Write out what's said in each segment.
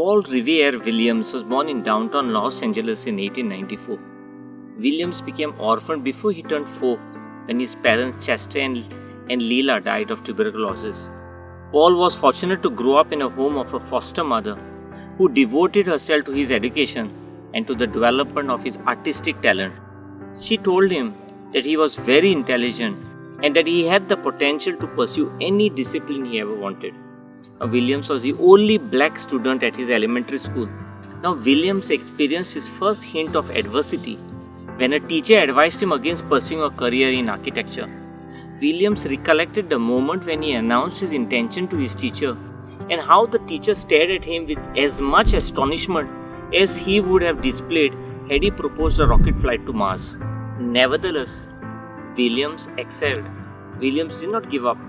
Paul Revere Williams was born in downtown Los Angeles in 1894. Williams became orphaned before he turned 4 when his parents Chester and Leela died of tuberculosis. Paul was fortunate to grow up in a home of a foster mother who devoted herself to his education and to the development of his artistic talent. She told him that he was very intelligent and that he had the potential to pursue any discipline he ever wanted. Williams was the only black student at his elementary school. Now Williams experienced his first hint of adversity when a teacher advised him against pursuing a career in architecture. Williams recollected the moment when he announced his intention to his teacher and how the teacher stared at him with as much astonishment as he would have displayed had he proposed a rocket flight to Mars. Nevertheless, Williams excelled. Williams did not give up.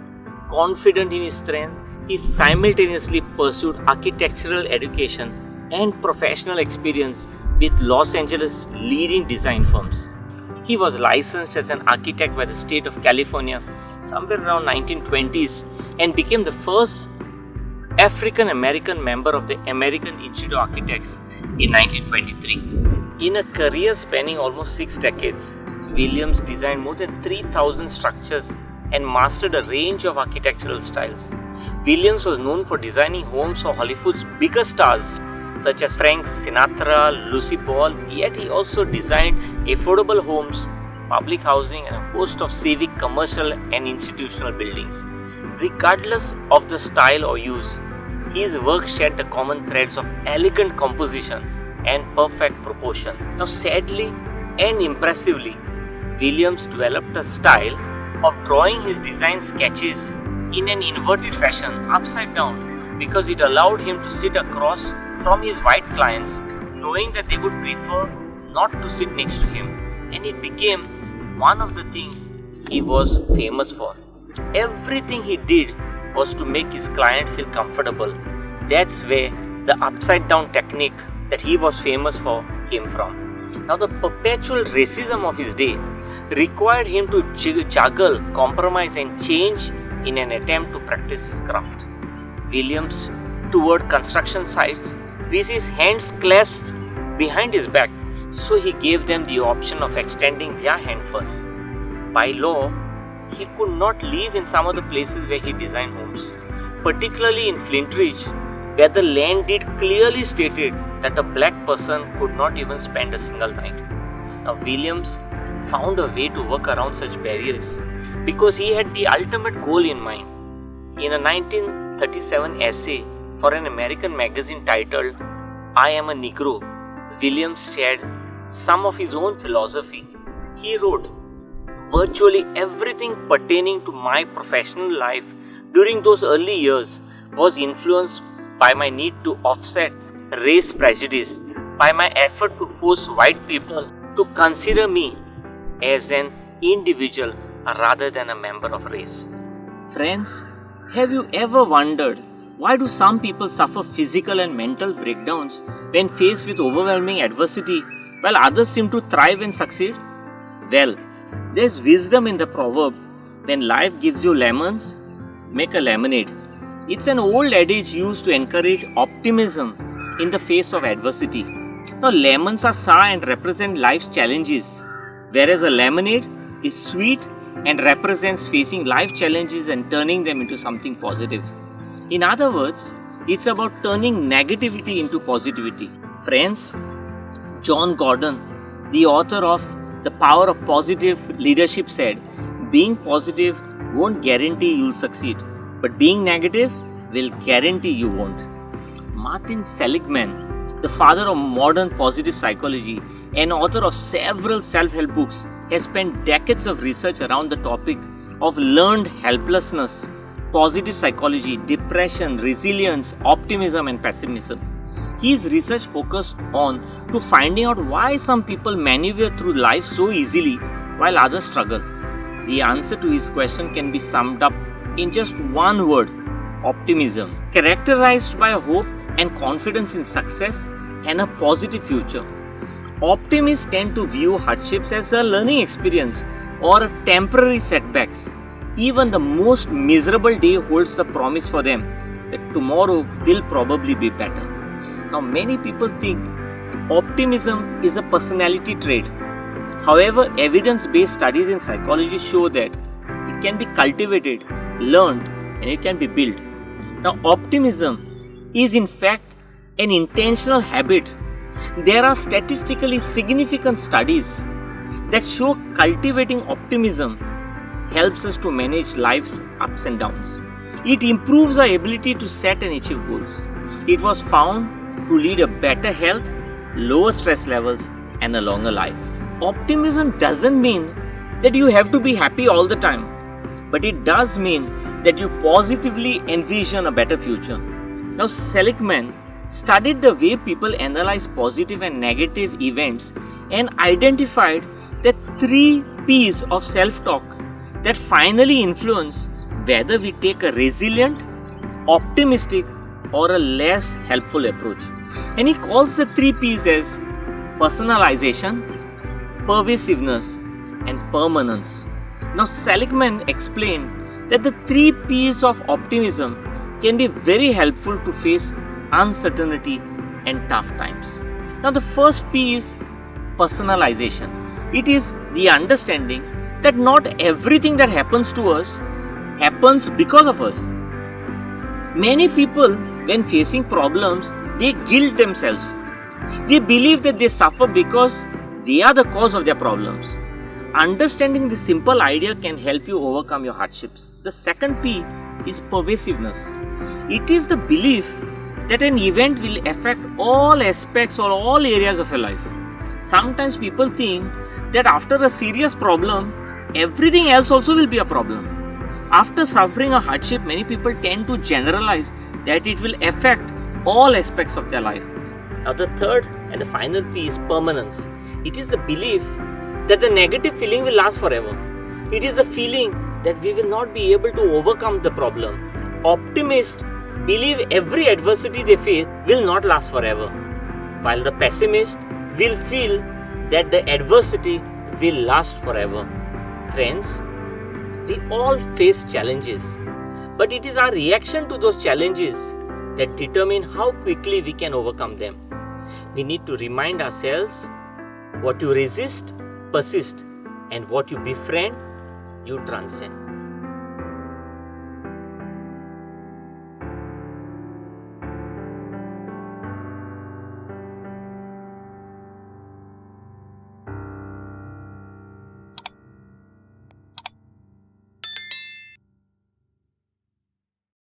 Confident in his strength, he simultaneously pursued architectural education and professional experience with Los Angeles' leading design firms. He was licensed as an architect by the state of California somewhere around 1920s and became the first African American member of the American Institute of Architects in 1923. In a career spanning almost 6 decades, Williams designed more than 3,000 structures and mastered a range of architectural styles. Williams was known for designing homes for Hollywood's biggest stars such as Frank Sinatra, Lucille Ball, yet he also designed affordable homes, public housing and a host of civic, commercial and institutional buildings. Regardless of the style or use, his work shared the common threads of elegant composition and perfect proportion. Now sadly and impressively, Williams developed a style of drawing his design sketches in an inverted fashion, upside down, because it allowed him to sit across from his white clients, knowing that they would prefer not to sit next to him, and it became one of the things he was famous for. Everything he did was to make his client feel comfortable. That's where the upside down technique that he was famous for came from. Now the perpetual racism of his day required him to juggle, compromise and change in an attempt to practice his craft. Williams toured construction sites with his hands clasped behind his back, so he gave them the option of extending their hand first. By law, he could not live in some of the places where he designed homes, particularly in Flint Ridge, where the land deed clearly stated that a black person could not even spend a single night. Now Williams found a way to work around such barriers because he had the ultimate goal in mind. In a 1937 essay for an American magazine titled I Am a Negro, Williams shared some of his own philosophy. He wrote, "Virtually everything pertaining to my professional life during those early years was influenced by my need to offset race prejudice, by my effort to force white people to consider me as an individual rather than a member of race." Friends, have you ever wondered why do some people suffer physical and mental breakdowns when faced with overwhelming adversity while others seem to thrive and succeed? Well, there's wisdom in the proverb, when life gives you lemons, make a lemonade. It's an old adage used to encourage optimism in the face of adversity. Now, lemons are sour and represent life's challenges, whereas a lemonade is sweet and represents facing life challenges and turning them into something positive. In other words, it's about turning negativity into positivity. Friends, John Gordon, the author of The Power of Positive Leadership, said, "Being positive won't guarantee you'll succeed, but being negative will guarantee you won't." Martin Seligman, the father of modern positive psychology and author of several self-help books, has spent decades of research around the topic of learned helplessness, positive psychology, depression, resilience, optimism and pessimism. His research focused on to finding out why some people maneuver through life so easily while others struggle. The answer to his question can be summed up in just one word: optimism, characterized by hope and confidence in success and a positive future. Optimists tend to view hardships as a learning experience or temporary setbacks. Even the most miserable day holds the promise for them that tomorrow will probably be better. Now, many people think optimism is a personality trait. However, evidence-based studies in psychology show that it can be cultivated, learned, and it can be built. Now, optimism is in fact an intentional habit. There are statistically significant studies that show cultivating optimism helps us to manage life's ups and downs. It improves our ability to set and achieve goals. It was found to lead a better health, lower stress levels, and a longer life. Optimism doesn't mean that you have to be happy all the time, but it does mean that you positively envision a better future. Now, Seligman studied the way people analyze positive and negative events and identified the 3 P's of self-talk that finally influence whether we take a resilient, optimistic, or a less helpful approach. And he calls the 3 P's as personalization, pervasiveness, and permanence. Now, Seligman explained that the 3 P's of optimism can be very helpful to face uncertainty and tough times. Now, the first P is personalization. It is the understanding that not everything that happens to us happens because of us. Many people, when facing problems, they guilt themselves. They believe that they suffer because they are the cause of their problems. Understanding this simple idea can help you overcome your hardships. The second P is pervasiveness. It is the belief that an event will affect all aspects or all areas of your life. Sometimes people think that after a serious problem, everything else also will be a problem. After suffering a hardship, many people tend to generalize that it will affect all aspects of their life. Now, the third and the final P is permanence. It is the belief that the negative feeling will last forever. It is the feeling that we will not be able to overcome the problem. Optimists believe every adversity they face will not last forever, while the pessimist will feel that the adversity will last forever. Friends, we all face challenges, but it is our reaction to those challenges that determine how quickly we can overcome them. We need to remind ourselves, what you resist, persist, and what you befriend, you transcend.